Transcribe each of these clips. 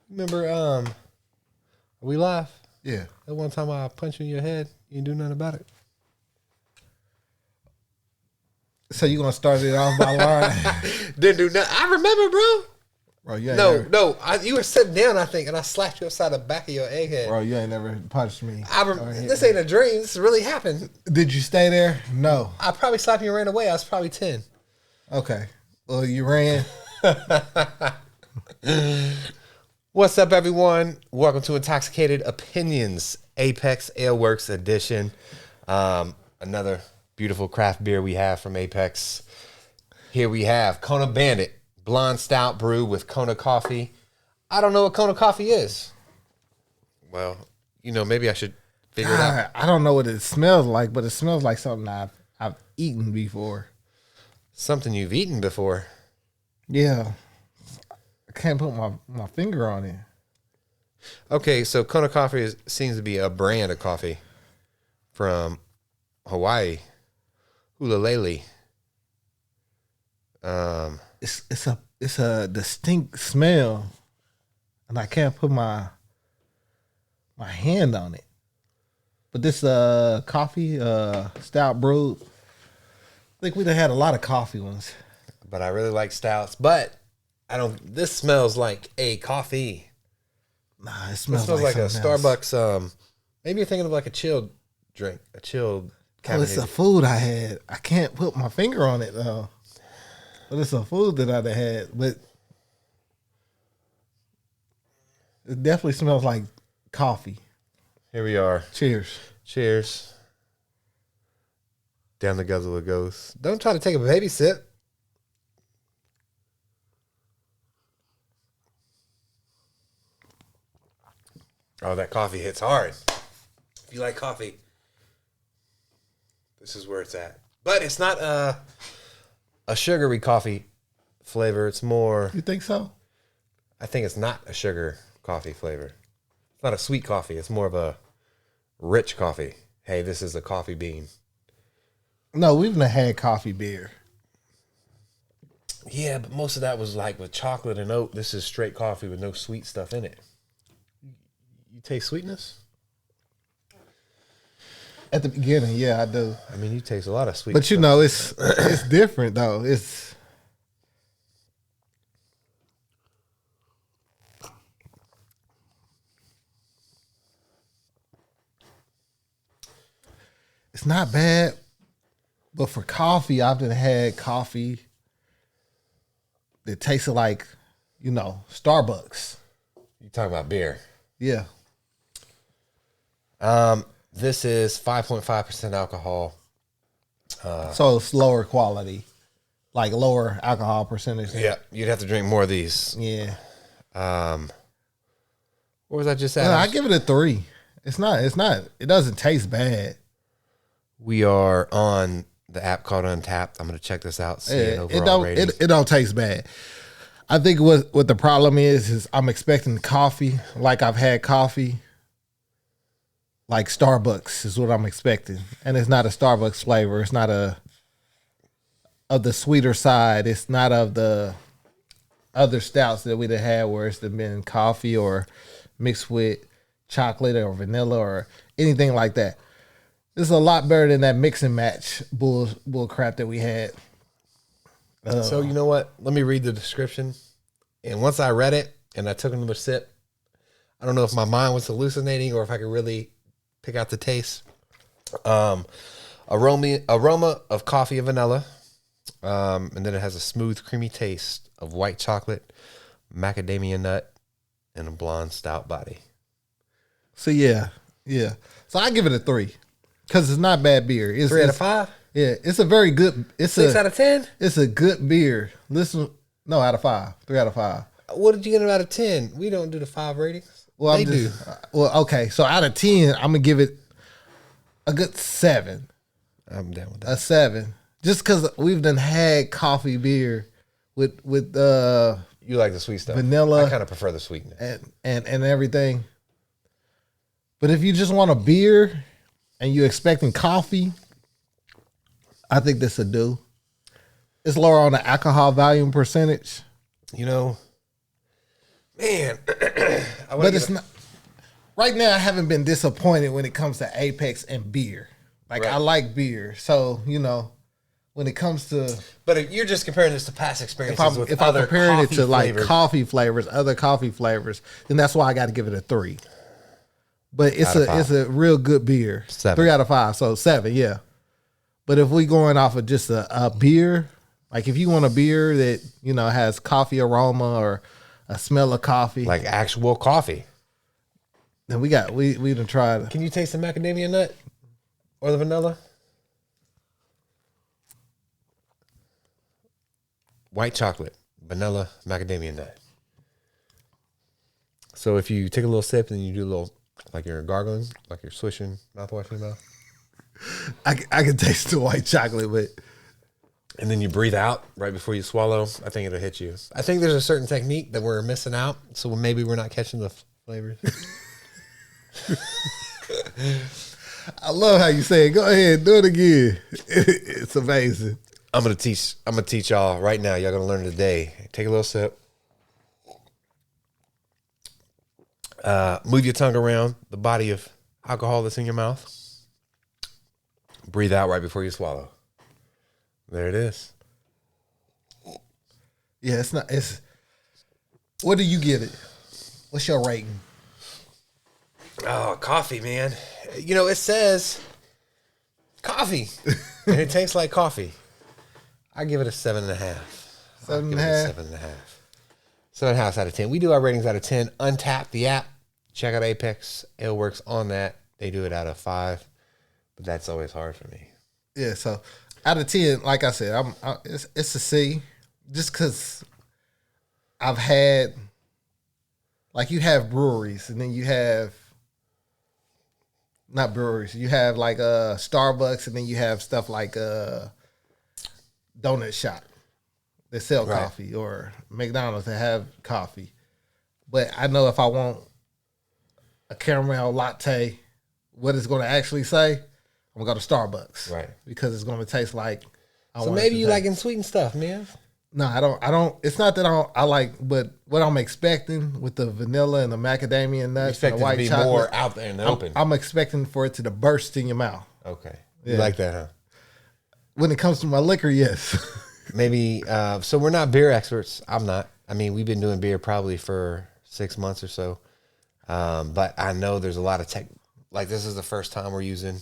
Remember, we live? Yeah. That one time I punched you in your head, you didn't do nothing about it. So you gonna start it off by lying? Didn't do nothing. I remember, bro. Bro, you ain't No. You were sitting down, I think, and I slapped you upside the back of your egghead. Bro, you ain't never punched me. This ain't a dream. This really happened. Did you stay there? No. I probably slapped you and ran away. I was probably 10. Okay. Well, you ran. What's up, everyone? Welcome to Intoxicated Opinions, Apex Aleworks edition. Another beautiful craft beer we have from Apex. Here we have Kona Bandit, Blond Stout brew with Kona coffee. I don't know what Kona coffee is. Well, maybe I should figure it out. I don't know what it smells like, but it smells like something I've eaten before. Something you've eaten before. Yeah. I can't put my finger on it. Okay, so Kona coffee seems to be a brand of coffee from Hawaii. Hulalele. It's a distinct smell, and I can't put my hand on it. But this coffee, stout brew. I think we'd have had a lot of coffee ones. But I really like stouts. But this smells like a coffee. Nah, it smells like a Starbucks. Else. Maybe you're thinking of like a chilled drink, a chilled. Oh, it's a food I had. I can't put my finger on it though. But it's a food that I'd have had. But it definitely smells like coffee. Here we are. Cheers. Cheers. Down the guzzle it goes. Don't try to take a baby sip. Oh, that coffee hits hard. If you like coffee, this is where it's at. But it's not a sugary coffee flavor. It's more... You think so? I think it's not a sugar coffee flavor. It's not a sweet coffee. It's more of a rich coffee. Hey, this is a coffee bean. No, we've not had coffee beer. Yeah, but most of that was like with chocolate and oat. This is straight coffee with no sweet stuff in it. You taste sweetness? At the beginning, yeah, I do. I mean, you taste a lot of sweet but stuff. It's different though. It's not bad, but for coffee, I've had coffee that tasted like, Starbucks. You talking about beer? Yeah. This is 5.5% alcohol. So it's lower quality, like lower alcohol percentage. Yeah, you'd have to drink more of these. Yeah. What was I just at? I give it a 3. It doesn't taste bad. We are on the app called Untapped. I'm going to check this out. See It don't taste bad. I think what the problem is I'm expecting coffee, like I've had coffee, like Starbucks is what I'm expecting. And it's not a Starbucks flavor. It's not of the sweeter side. It's not of the other stouts that we'd have had where it's been coffee or mixed with chocolate or vanilla or anything like that. This is a lot better than that mix and match bull crap that we had. So you know what? Let me read the description. And once I read it and I took another sip, I don't know if my mind was hallucinating or if I could really pick out the taste. Aroma of coffee and vanilla. And then it has a smooth, creamy taste of white chocolate, macadamia nut, and a blonde stout body. So yeah. So I give it a 3. Because it's not bad beer. 3 out of 5? Yeah, it's a very good... It's 6 out of 10? It's a good beer. No, out of 5. 3 out of 5. What did you get out of 10? We don't do the 5 ratings. Well, they do. Well, okay. So out of 10, I'm going to give it a good 7. I'm down with that. A 7. Just because we've done had coffee beer with you like the sweet stuff. Vanilla. I kind of prefer the sweetness. And everything. But if you just want a beer... and you expecting coffee, I think this would do. It's lower on the alcohol volume percentage. Man, But it's not. Right now, I haven't been disappointed when it comes to Apex and beer. Like, Right. I like beer. So, when it comes to... But if you're just comparing this to past experiences If I'm other comparing it coffee to, like, flavors. coffee flavors, other coffee flavors, then that's why I got to give it a 3. But it's a real good beer. 7. 3 out of 5. So, 7, yeah. But if we going off of just a beer, like if you want a beer that, has coffee aroma or a smell of coffee. Like actual coffee. Then we done tried. Can you taste the macadamia nut or the vanilla? White chocolate, vanilla, macadamia nut. So if you take a little sip and you do a little, like you're gargling, like you're swishing mouthwash in your mouth. I can taste the white chocolate, but... And then you breathe out right before you swallow. I think it'll hit you. I think there's a certain technique that we're missing out. So maybe we're not catching the flavors. I love how you say it. Go ahead, do it again. It's amazing. I'm gonna teach y'all right now. Y'all gonna learn today. Take a little sip. Move your tongue around the body of alcohol that's in your mouth. Breathe out right before you swallow. There it is. Yeah, it's what do you give it? What's your rating? Oh, coffee, man. It says coffee. And it tastes like coffee. I give it a 7.5. 7.5? 7.5. 7.5 out of 10. We do our ratings out of 10. Untap the app. Check out Apex. Aleworks on that. They do it out of 5. But that's always hard for me. Yeah, so out of 10, like I said, it's a C, just because I've had, like, you have breweries, and then you have, not breweries, you have like Starbucks, and then you have stuff like Donut Shop that sell coffee, or McDonald's that have coffee. But I know if I want a caramel latte, what it's going to actually say, I'm gonna go to Starbucks, Right? Because it's gonna taste like. So maybe you liking sweetened stuff, man. No, I don't. It's not that I like, but what I'm expecting with the vanilla and the macadamia nuts and the white chocolate, more out there in the open. I'm expecting for it to burst in your mouth. Okay, you like that, huh? When it comes to my liquor, yes. Maybe. So we're not beer experts. I'm not. I mean, we've been doing beer probably for 6 months or so, but I know there's a lot of tech. Like, this is the first time we're using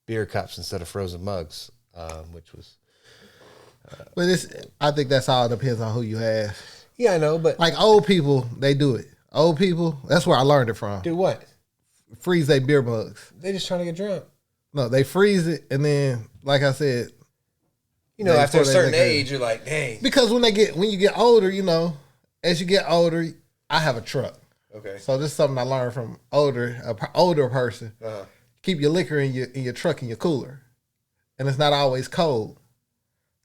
beer cups instead of frozen mugs, which was. But I think that's all depends on who you have. Yeah, I know, but like old people, they do it. Old people, that's where I learned it from. do what? Freeze their beer mugs. They just trying to get drunk. No, they freeze it, and then, like I said, after a certain age, you're like, dang. Because when you get older, as you get older, I have a truck. Okay. So this is something I learned from older person. Uh-huh. Keep your liquor in your truck in your cooler, and it's not always cold.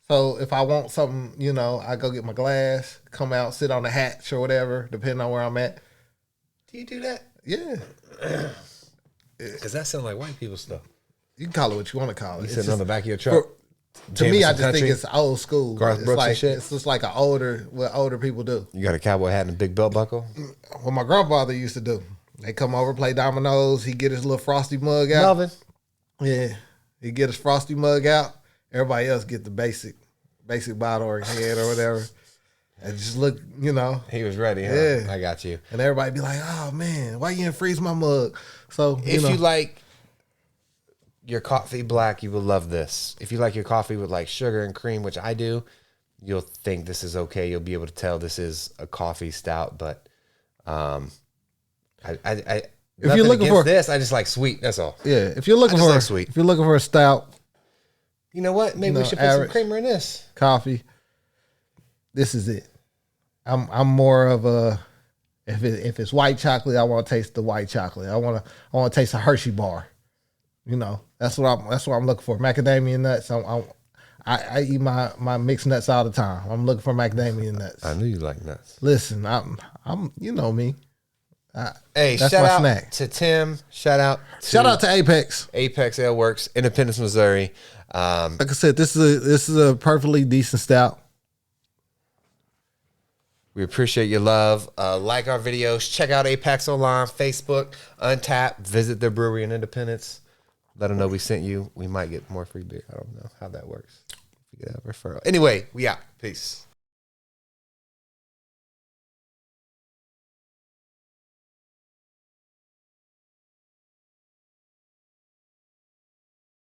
So if I want something, I go get my glass, come out, sit on the hatch or whatever, depending on where I'm at. Do you do that? Yeah. Because that sounds like white people stuff. You can call it what you want to call it. You sitting on the back of your truck. To me, I just Country, think it's old school. Garth It's Brooks like and shit. it's just like what older people do. You got a cowboy hat and a big belt buckle? What my grandfather used to do. They come over, play dominoes. He get his little frosty mug out. Melvin. Yeah, he get his frosty mug out. Everybody else get the basic bottle or head or whatever. And just look, He was ready, huh? Yeah. I got you. And everybody be like, "Oh man, why you didn't freeze my mug?" So If you like your coffee black, you will love this. If you like your coffee with like sugar and cream, which I do, you'll think this is okay. You'll be able to tell this is a coffee stout, but if you're looking for this, I just like sweet. That's all. Yeah, if you're looking for sweet, if you're looking for a stout, you know what? Maybe we should put some creamer in this coffee. This is it. I'm more of a if it's white chocolate, I want to taste the white chocolate. I want to taste a Hershey bar. That's what I'm looking for. Macadamia nuts. I eat my mixed nuts all the time. I'm looking for macadamia nuts. I knew you like nuts. Listen, I'm me. Hey, that's shout my out snack. to Tim. Shout out to Apex. Apex Aleworks, Independence, Missouri. Like I said, this is a perfectly decent stout. We appreciate your love. Like our videos. Check out Apex online, Facebook, Untapped. Visit their brewery in Independence. Let them know we sent you. We might get more free beer. I don't know how that works. We get a referral. Anyway, we out. Peace.